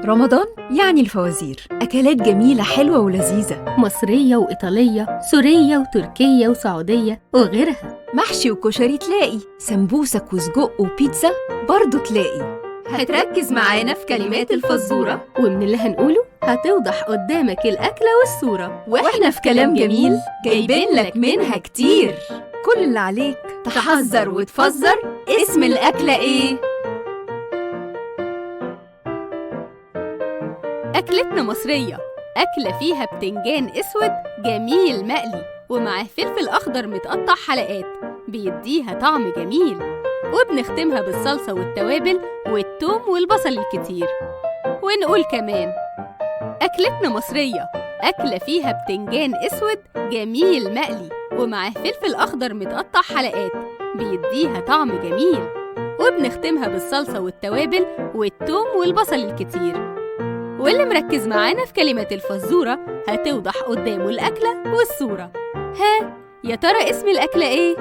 رمضان يعني الفوازير، أكلات جميلة حلوة ولذيذة، مصرية وإيطالية، سورية وتركية وسعودية وغيرها. محشي وكشري تلاقي، سمبوسك وسجق وبيتزا برضو تلاقي. هتركز معانا في كلمات الفزورة، ومن اللي هنقوله هتوضح قدامك الأكلة والصورة، وإحنا في كلام جميل جايبين لك منها كتير. كل اللي عليك تحذر وتفزر اسم الأكلة إيه؟ أكلتنا مصرية، أكلة فيها بتنجان أسود جميل مقلي ومعاه فلفل أخضر متقطع حلقات بيديها طعم جميل، وبنختمها بالصلصة والتوابل والثوم والبصل الكتير. ونقول كمان أكلتنا مصرية، أكلة فيها بتنجان أسود جميل مقلي ومعاه فلفل أخضر متقطع حلقات بيديها طعم جميل، وبنختمها بالصلصة والتوابل والثوم والبصل الكتير. واللي مركز معانا في كلمات الفزورة هتوضح قدامه الأكلة والصورة. ها، يا ترى اسم الأكلة إيه؟